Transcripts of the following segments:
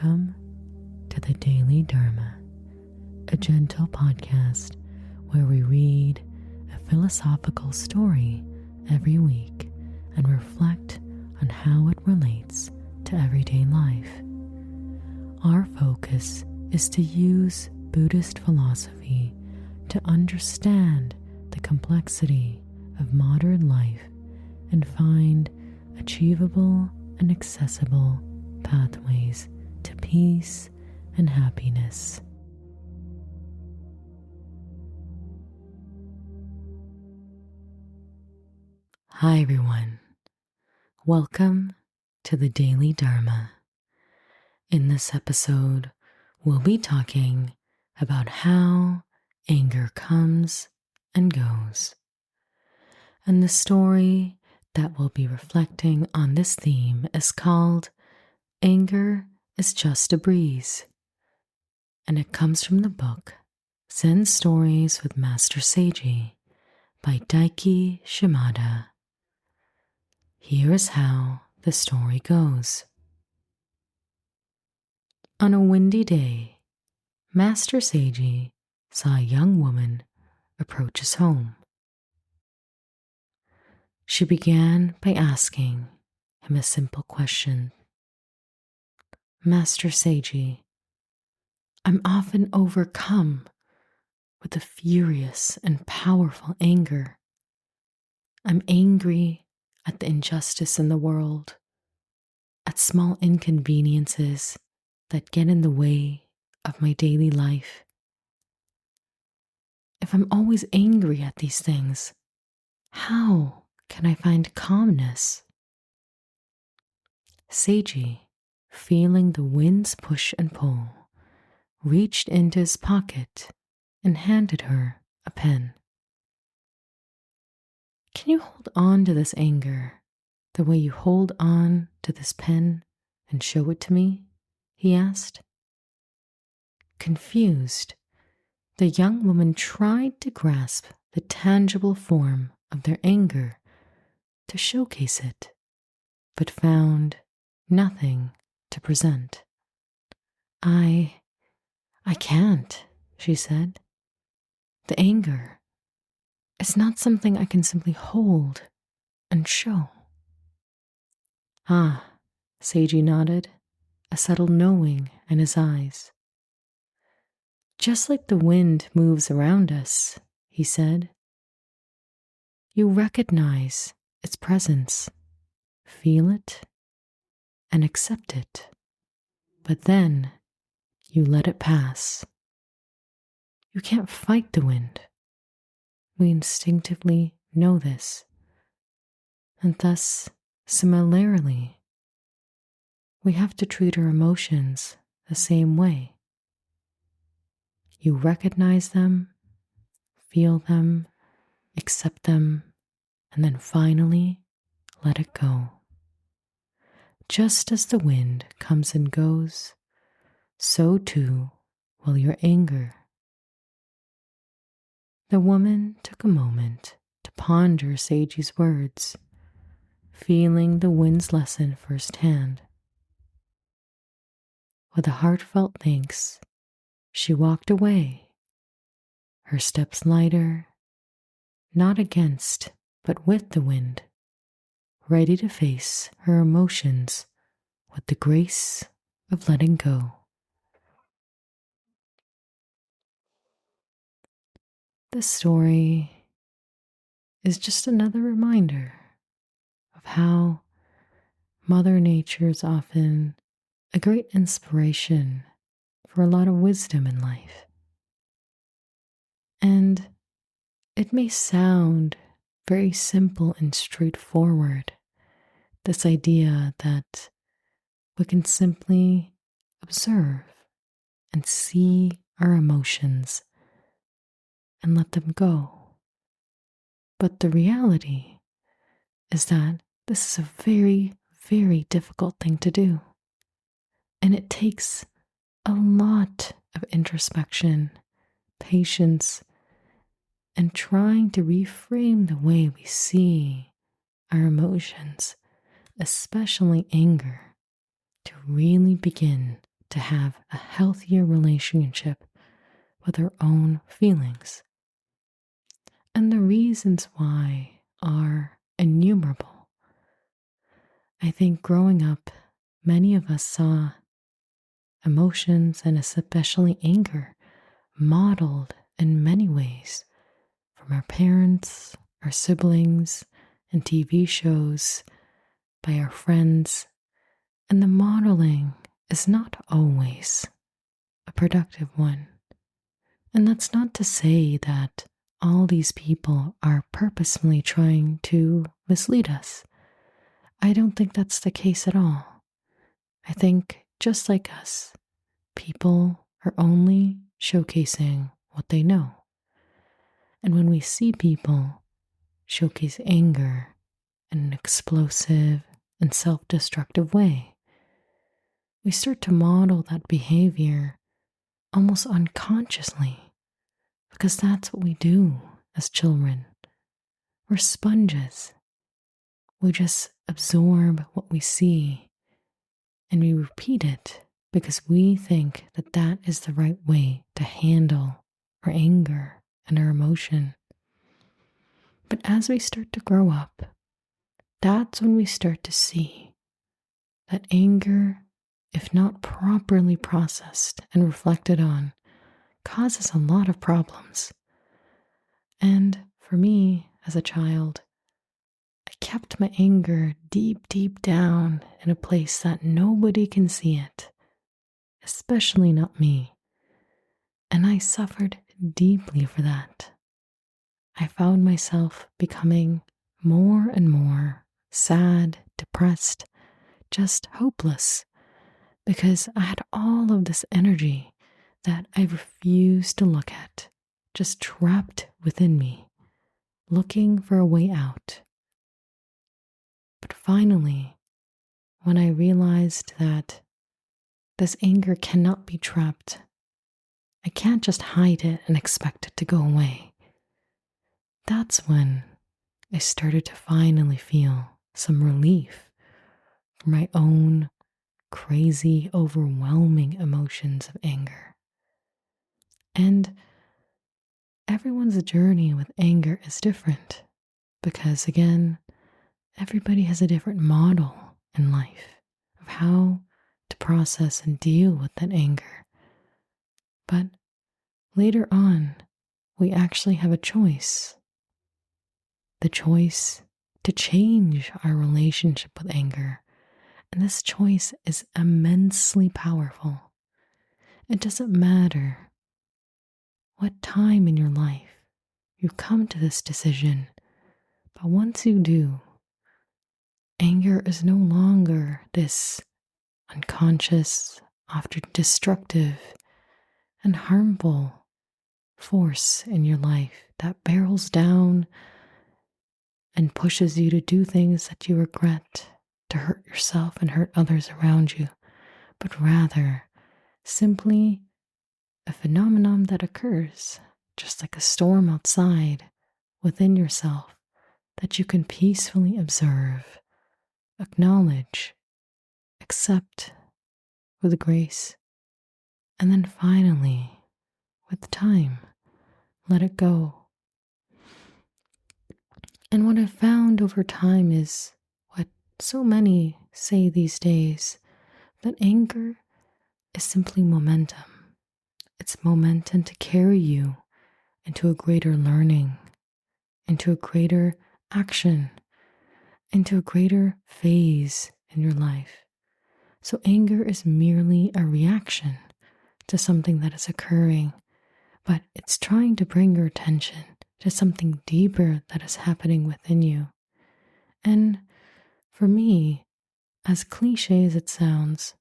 Welcome to the Daily Dharma, a gentle podcast where we read a philosophical story every week and reflect on how it relates to everyday life. Our focus is to use Buddhist philosophy to understand the complexity of modern life and find achievable and accessible pathways to peace and happiness. Hi everyone, welcome to the Daily Dharma. In this episode, we'll be talking about how anger comes and goes. And the story that we'll be reflecting on this theme is called Anger is Just a Breeze, and it comes from the book Zen Stories with Master Seiji by Daiki Shimada. Here is how the story goes. On a windy day, Master Seiji saw a young woman approach his home. She began by asking him a simple question. Master Seiji, I'm often overcome with a furious and powerful anger. I'm angry at the injustice in the world, at small inconveniences that get in the way of my daily life. If I'm always angry at these things, how can I find calmness? Seiji, feeling the wind's push and pull, reached into his pocket and handed her a pen. Can you hold on to this anger the way you hold on to this pen and show it to me? He asked. Confused, the young woman tried to grasp the tangible form of their anger to showcase it, but found nothing to present. I can't, she said. The anger is not something I can simply hold and show. Ah, Seiji nodded, a subtle knowing in his eyes. Just like the wind moves around us, he said. You recognize its presence, feel it, and accept it, but then you let it pass. You can't fight the wind. We instinctively know this, and thus, similarly, we have to treat our emotions the same way. You recognize them, feel them, accept them, and then finally let it go. Just as the wind comes and goes, so too will your anger. The woman took a moment to ponder Seiji's words, feeling the wind's lesson firsthand. With a heartfelt thanks, she walked away, her steps lighter, not against but with the wind, ready to face her emotions with the grace of letting go. This story is just another reminder of how Mother Nature is often a great inspiration for a lot of wisdom in life. And it may sound very simple and straightforward, this idea that we can simply observe and see our emotions and let them go. But the reality is that this is a very, very difficult thing to do. And it takes a lot of introspection, patience, and trying to reframe the way we see our emotions, especially anger, to really begin to have a healthier relationship with our own feelings. And the reasons why are innumerable. I think growing up, many of us saw emotions and especially anger modeled in many ways from our parents, our siblings, and TV shows, by our friends. And the modeling is not always a productive one. And that's not to say that all these people are purposefully trying to mislead us. I don't think that's the case at all. I think, just like us, people are only showcasing what they know. And when we see people showcase anger in an explosive and self-destructive way, we start to model that behavior almost unconsciously, because that's what we do as children. We're sponges. We just absorb what we see and we repeat it because we think that that is the right way to handle our anger and our emotion. But as we start to grow up, that's when we start to see that anger, if not properly processed and reflected on, causes a lot of problems. And for me, as a child, I kept my anger deep, deep down in a place that nobody can see it, especially not me. And I suffered deeply for that. I found myself becoming more and more sad, depressed, just hopeless, because I had all of this energy that I refused to look at, just trapped within me, looking for a way out. But finally, when I realized that this anger cannot be trapped, I can't just hide it and expect it to go away, that's when I started to finally feel some relief from my own crazy, overwhelming emotions of anger. And everyone's journey with anger is different because, again, everybody has a different model in life of how to process and deal with that anger. But later on, we actually have a choice. The choice to change our relationship with anger. And this choice is immensely powerful. It doesn't matter what time in your life you come to this decision, but once you do, anger is no longer this unconscious, often destructive and harmful force in your life that barrels down and pushes you to do things that you regret, to hurt yourself and hurt others around you, but rather simply a phenomenon that occurs, just like a storm outside within yourself, that you can peacefully observe, acknowledge, accept with grace, and then finally, with time, let it go. And what I've found over time is what so many say these days, that anger is simply momentum. It's momentum to carry you into a greater learning, into a greater action, into a greater phase in your life. So anger is merely a reaction to something that is occurring, but it's trying to bring your attention to something deeper that is happening within you. And for me, as cliche as it sounds,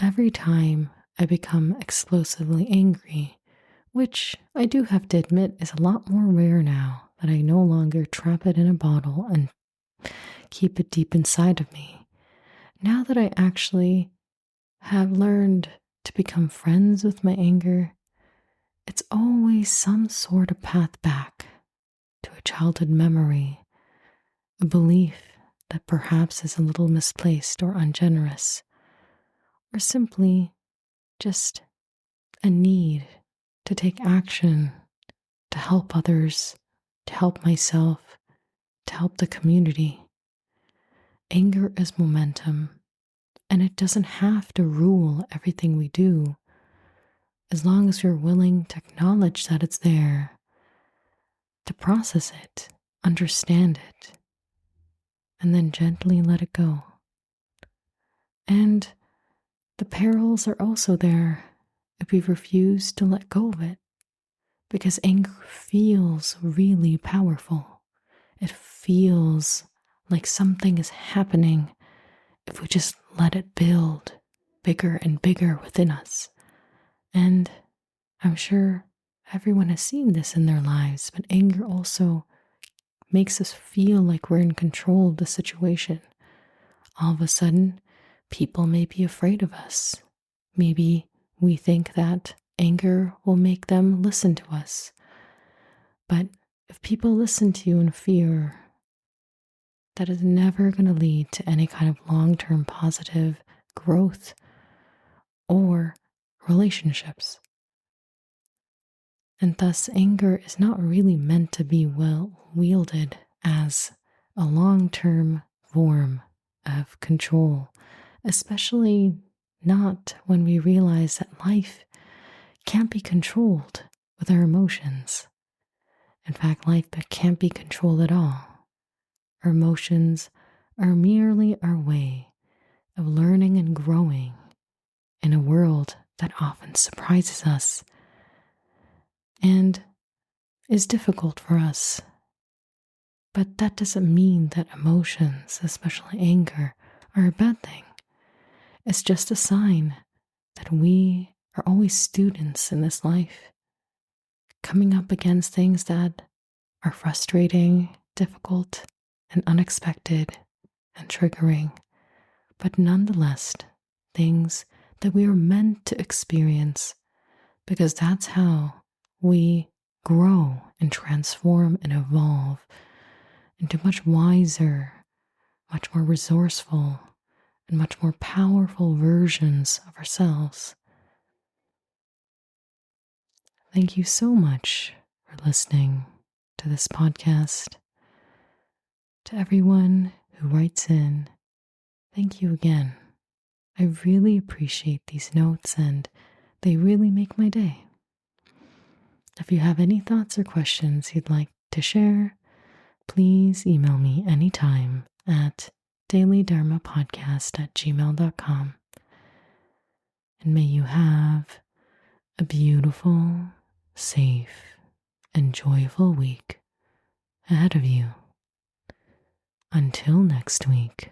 every time I become explosively angry, which I do have to admit is a lot more rare now that I no longer trap it in a bottle and keep it deep inside of me. Now that I actually have learned to become friends with my anger, it's always some sort of path back to a childhood memory, a belief that perhaps is a little misplaced or ungenerous, or simply just a need to take action, to help others, to help myself, to help the community. Anger is momentum, and it doesn't have to rule everything we do, as long as we're willing to acknowledge that it's there, to process it, understand it, and then gently let it go. And the perils are also there if we refuse to let go of it, because anger feels really powerful. It feels like something is happening if we just let it build bigger and bigger within us. And I'm sure everyone has seen this in their lives, but anger also makes us feel like we're in control of the situation. All of a sudden, people may be afraid of us. Maybe we think that anger will make them listen to us. But if people listen to you in fear, that is never going to lead to any kind of long-term positive growth or relationships. And thus, anger is not really meant to be well wielded as a long-term form of control, especially not when we realize that life can't be controlled with our emotions. In fact, life can't be controlled at all. Our emotions are merely our way of learning and growing in a world that often surprises us and is difficult for us. But that doesn't mean that emotions, especially anger, are a bad thing. It's just a sign that we are always students in this life, coming up against things that are frustrating, difficult, and unexpected and triggering, but nonetheless, things that we are meant to experience, because that's how we grow and transform and evolve into much wiser, much more resourceful, and much more powerful versions of ourselves. Thank you so much for listening to this podcast. To everyone who writes in, thank you again. I really appreciate these notes and they really make my day. If you have any thoughts or questions you'd like to share, please email me anytime at dailydharmapodcast@gmail.com. And may you have a beautiful, safe, and joyful week ahead of you. Until next week.